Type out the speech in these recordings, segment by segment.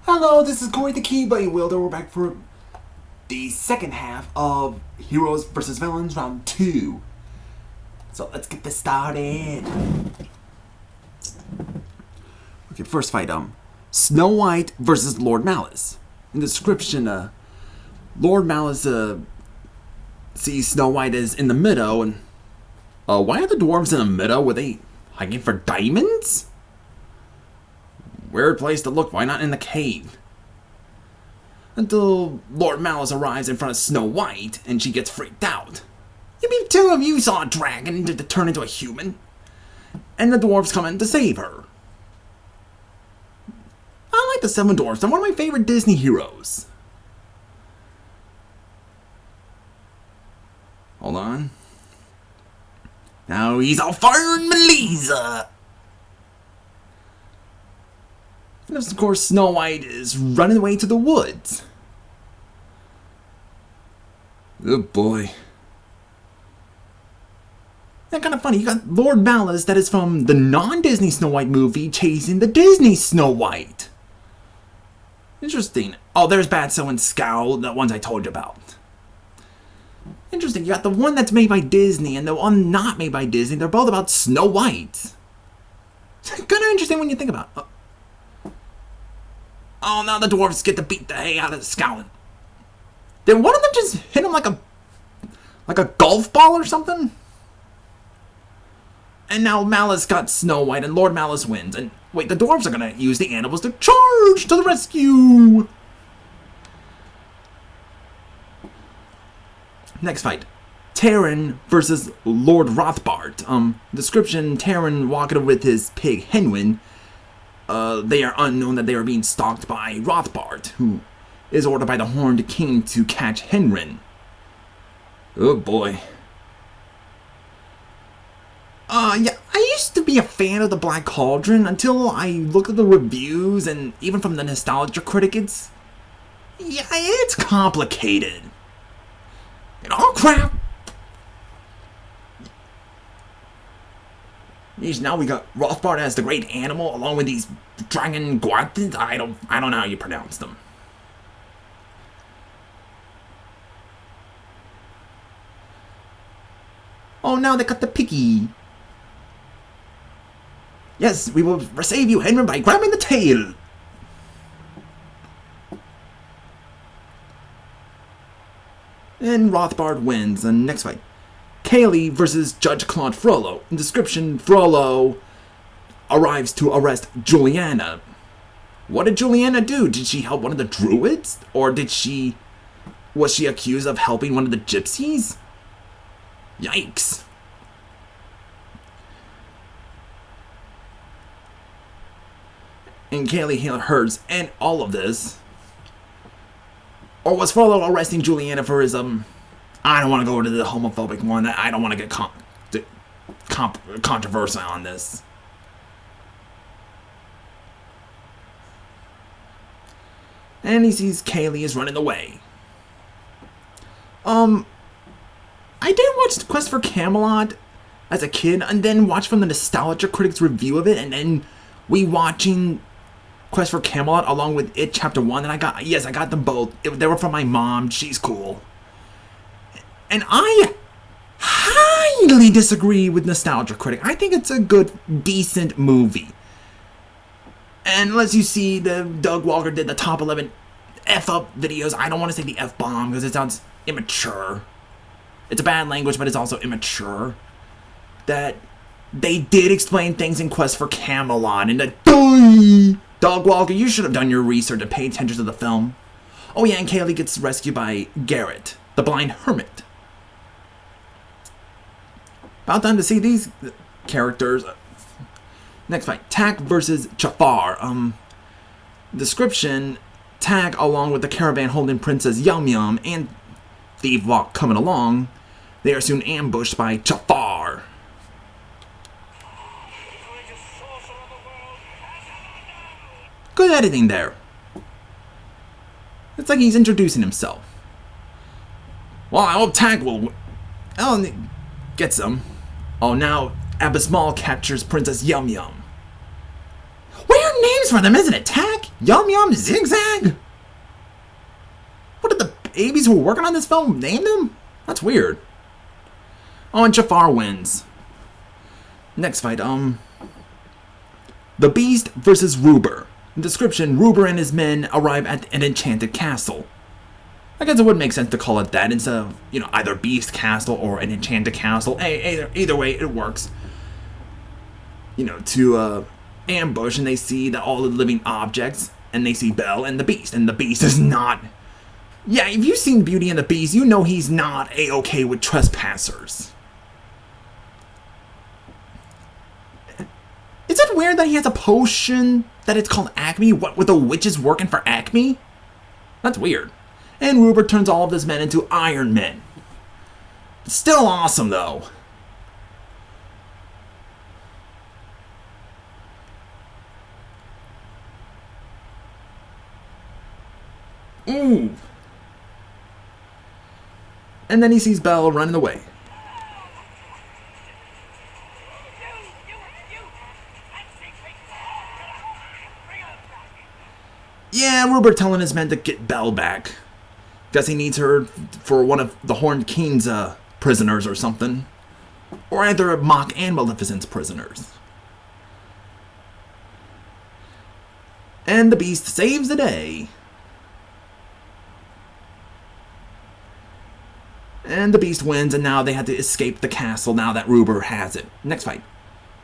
Hello, this is Corey the Keyblade Wielder. We're back for the second half of Heroes vs. Villains Round 2. So let's get this started. Okay, first fight, Snow White versus Lord Malice. In the description, Lord Malice, sees Snow White as in the meadow, and, why are the dwarves in the meadow? Were they hiking for diamonds? Weird place to look, why not in the cave? Until Lord Malice arrives in front of Snow White, and she gets freaked out. You mean two of you saw a dragon to turn into a human? And the dwarves come in to save her. I like the Seven Dwarfs, they're one of my favorite Disney heroes. Hold on. Now he's all fire and Melissa. And of course, Snow White is running away to the woods. Oh boy. That's kind of funny. You got Lord Malice, that is from the non-Disney Snow White movie, chasing the Disney Snow White. Interesting. Oh, there's Batso and Scowl, the ones I told you about. Interesting. You got the one that's made by Disney and the one not made by Disney. They're both about Snow White. Kind of interesting when you think about it. Oh, now the dwarves get to beat the hay out of Scowlin. Did one of them just hit him like a golf ball or something? And now Malice got Snow White and Lord Malice wins. And wait, the dwarves are gonna use the animals to charge to the rescue. Next fight. Taran versus Lord Rothbart. Description, Taran walking with his pig Henwin. They are unknown that they are being stalked by Rothbart, who is ordered by the Horned King to catch Henrin. Oh boy. Yeah, I used to be a fan of the Black Cauldron until I looked at the reviews and even from the Nostalgia Critic, it's complicated. And oh crap! Now we got Rothbart as the great animal along with these dragon guardians. I don't know how you pronounce them. Oh, now they got the piggy. Yes, we will save you, Henry, by grabbing the tail. And Rothbart wins. The next fight. Kaylee versus Judge Claude Frollo. In description, Frollo arrives to arrest Juliana. What did Juliana do? Did she help one of the druids? Or was she accused of helping one of the gypsies? Yikes. And Kaylee hears and all of this. Or was Frollo arresting Juliana for his, I don't want to go into the homophobic one. I don't want to get controversial on this. And he sees Kaylee is running away. I did watch Quest for Camelot as a kid, and then watch from the Nostalgia Critic's review of it, and then we watching Quest for Camelot along with It Chapter 1, and I got them both. They were from my mom. She's cool. And I highly disagree with Nostalgia Critic. I think it's a good, decent movie. And unless you see Doug Walker did the top 11 F-up videos, I don't want to say the F-bomb because it sounds immature. It's a bad language, but it's also immature. That they did explain things in Quest for Camelot, and Doug Walker, you should have done your research and paid attention to the film. Oh yeah, and Kaylee gets rescued by Garrett, the blind hermit. About time to see these characters. Next fight, Tak versus Jafar. Description, Tak along with the caravan holding Princess Yum Yum and Thief Walk coming along. They are soon ambushed by Jafar. Good editing there. It's like he's introducing himself. Well, I hope Tak will... Oh, gets him. Oh, now Abyss Mal captures Princess Yum Yum. Where names for them, isn't it? Tack, Yum Yum, Zigzag? What did the babies who were working on this film name them? That's weird. Oh, and Jafar wins. Next fight, The Beast versus Ruber. In description, Ruber and his men arrive at an enchanted castle. I guess it would make sense to call it that instead of, either Beast Castle or an enchanted castle. Either way, it works. To ambush, and they see that all the living objects, and they see Belle and the Beast is not... Yeah, if you've seen Beauty and the Beast, you know he's not A-okay with trespassers. Is it weird that he has a potion that it's called Acme? What, with the witches working for Acme? That's weird. And Ruber turns all of his men into Iron Men. Still awesome, though. Ooh. And then he sees Belle running away. Yeah, Ruber telling his men to get Belle back. Guess he needs her for one of the Horned King's prisoners or something. Or either Mach and Maleficent's prisoners. And the Beast saves the day. And the Beast wins, and now they have to escape the castle now that Ruber has it. Next fight.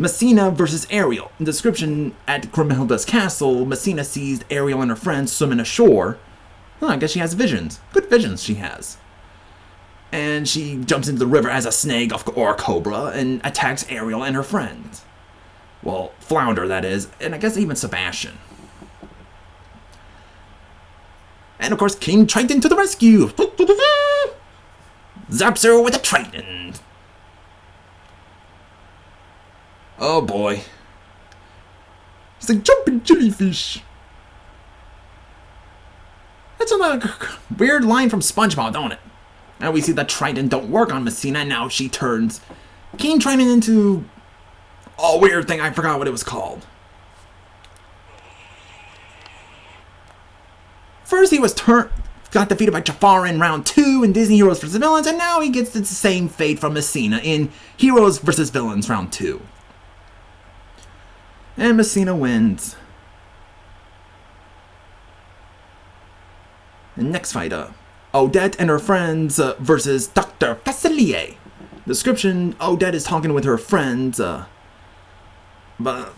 Messina versus Ariel. In description, at Grimhilda's castle, Messina sees Ariel and her friends swimming ashore. I guess she has visions. Good visions she has. And she jumps into the river as a snake or a cobra and attacks Ariel and her friends. Well, Flounder, that is. And I guess even Sebastian. And of course, King Triton to the rescue. Zaps her with a Triton. Oh boy. It's like jumping jellyfish. That's a weird line from SpongeBob, don't it? Now we see that Triton don't work on Messina, and now she turns King Triton into a weird thing. I forgot what it was called. First he was got defeated by Jafar in round 2 in Disney Heroes vs. Villains, and now he gets the same fate from Messina in Heroes vs. Villains round 2. And Messina wins. And next fight, Odette and her friends versus Dr. Facilier. Description, Odette is talking with her friends about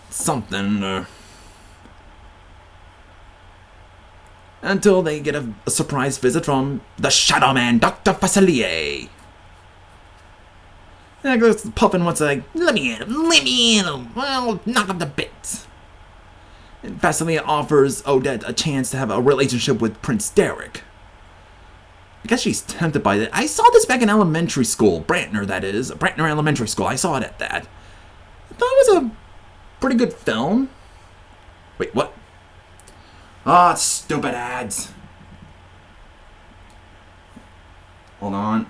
something. Until they get a surprise visit from the Shadow Man, Dr. Facilier. And I guess Puffin wants to let me in, well, knock up the bits. And Facilier offers Odette a chance to have a relationship with Prince Derek. I guess she's tempted by that. I saw this back in elementary school, Brantner that is, Brantner Elementary School, I saw it at that. I thought it was a pretty good film. Wait, what? Ah, stupid ads. Hold on.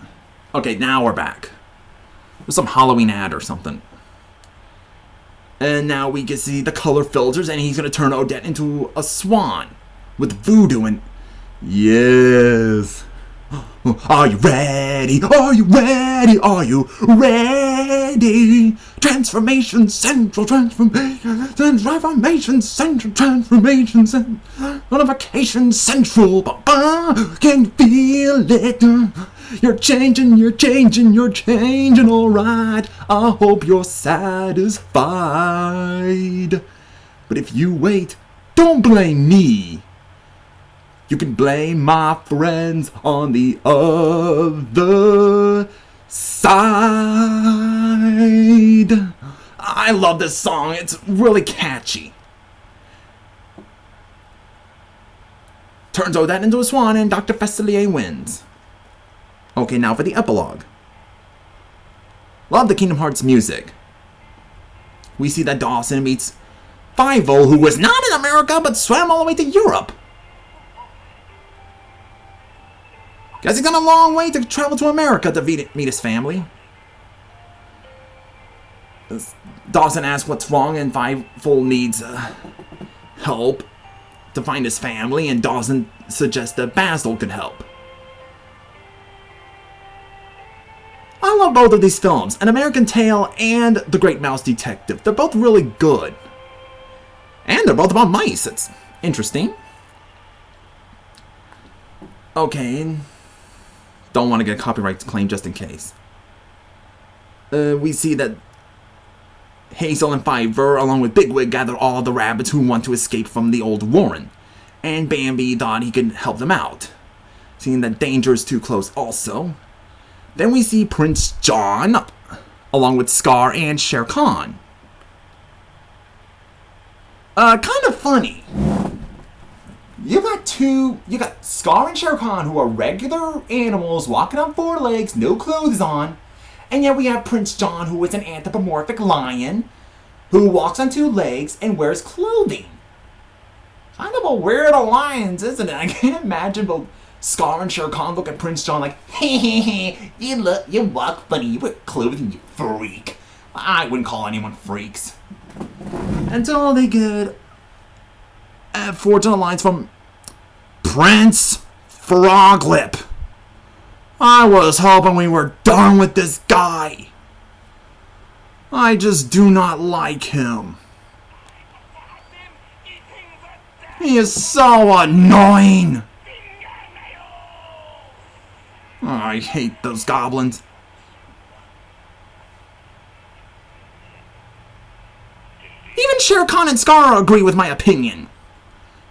Okay, now we're back. There's some Halloween ad or something. And now we can see the color filters, and he's going to turn Odette into a swan with voodoo and... Yes. Are you ready? Are you ready? Are you ready? Transformation Central, Transformation Central, Transformation Central, Notification Central. Can you feel it? You're changing, alright. I hope you're satisfied. But if you wait, don't blame me. You can blame my friends on the other side. I love this song. It's really catchy. Turns Odette into a swan and Dr. Facilier wins. Okay, now for the epilogue. Love the Kingdom Hearts music. We see that Dawson meets Fievel, who was not in America but swam all the way to Europe. Guess he's gone a long way to travel to America to meet his family. Dawson asks what's wrong, and Fievel needs help to find his family and doesn't suggest that Basil could help. I love both of these films, An American Tail and The Great Mouse Detective. They're both really good. And they're both about mice. It's interesting. Okay. Don't want to get a copyright claim just in case. We see that Hazel and Fiver, along with Bigwig, gather all the rabbits who want to escape from the old warren. And Bambi thought he could help them out, seeing that danger is too close also. Then we see Prince John, along with Scar and Shere Khan. Kind of funny. You got Scar and Shere Khan, who are regular animals walking on four legs, no clothes on. And yet we have Prince John, who is an anthropomorphic lion, who walks on two legs and wears clothing. Kind of a weird alliance, isn't it? I can't imagine both Scar and Shere Khan look at Prince John like, hey, you walk funny, you wear clothing, you freak. I wouldn't call anyone freaks. Until they get a fortune alliance from Prince Froglip. I was hoping we were done with this guy. I just do not like him. He is so annoying. Oh, I hate those goblins. Even Shere Khan and Scar agree with my opinion.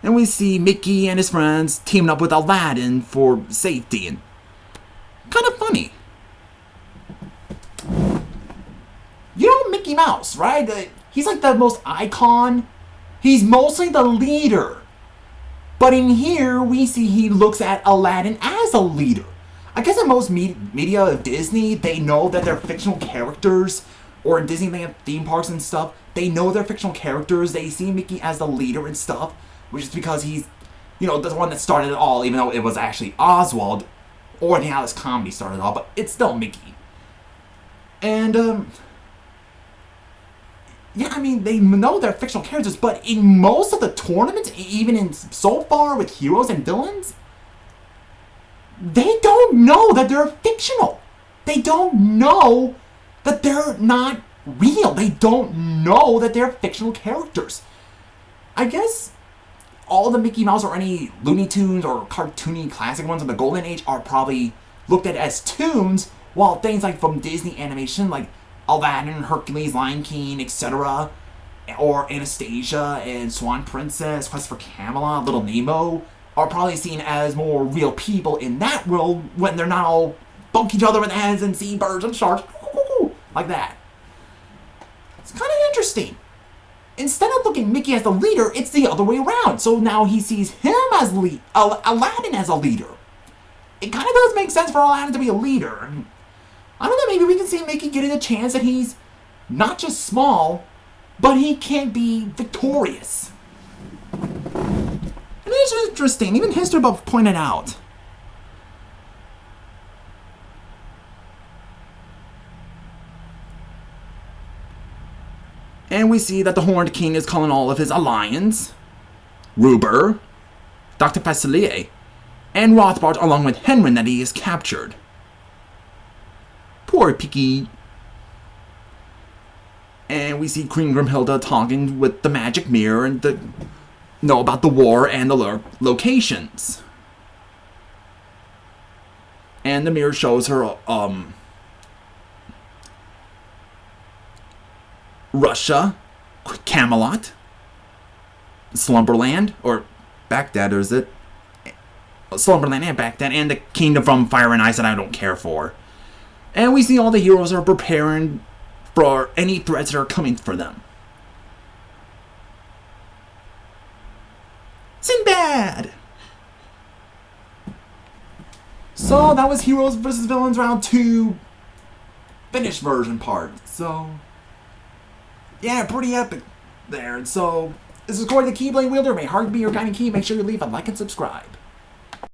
And we see Mickey and his friends teaming up with Aladdin for safety, and kind of funny. You know Mickey Mouse, right? He's like the most icon. He's mostly the leader. But in here, we see he looks at Aladdin as a leader. I guess in most media of Disney, they know that they're fictional characters, or in Disneyland theme parks and stuff, they know they're fictional characters. They see Mickey as the leader and stuff, which is because he's, the one that started it all, even though it was actually Oswald, or how this comedy started it all, but it's still Mickey. And, yeah, I mean, they know they're fictional characters, but in most of the tournaments, even in so far with heroes and villains, they don't know that they're fictional. They don't know that they're not real. They don't know that they're fictional characters. I guess all the Mickey Mouse or any Looney Tunes or cartoony classic ones of the Golden Age are probably looked at as tunes, while things like from Disney animation, like Aladdin, Hercules, Lion King, etc., or Anastasia and Swan Princess, Quest for Camelot, Little Nemo, are probably seen as more real people in that world when they're not all bunk each other with heads and sea birds and sharks, like that. It's kind of interesting. Instead of looking Mickey as the leader, it's the other way around. So now he sees him as Aladdin as a leader. It kind of does make sense for Aladdin to be a leader. I don't know, maybe we can see Mickey getting a chance that he's not just small, but he can be victorious. And it's interesting, even History Buff pointed out. And we see that the Horned King is calling all of his alliance, Ruber, Dr. Facilier, and Rothbart, along with Henrin, that he is captured. Poor Piggy. And we see Queen Grimhilda talking with the magic mirror and know about the war and the locations. And the mirror shows her Russia, Camelot, Slumberland, or Baghdad, or is it? Slumberland and Baghdad, and the Kingdom from Fire and Ice that I don't care for. And we see all the heroes are preparing for any threats that are coming for them. Sinbad! So that was Heroes vs. Villains Round 2 finished version part. So yeah, pretty epic there. And so this is Corey the Keyblade Wielder. May heart be your guiding key. Make sure you leave a like and subscribe.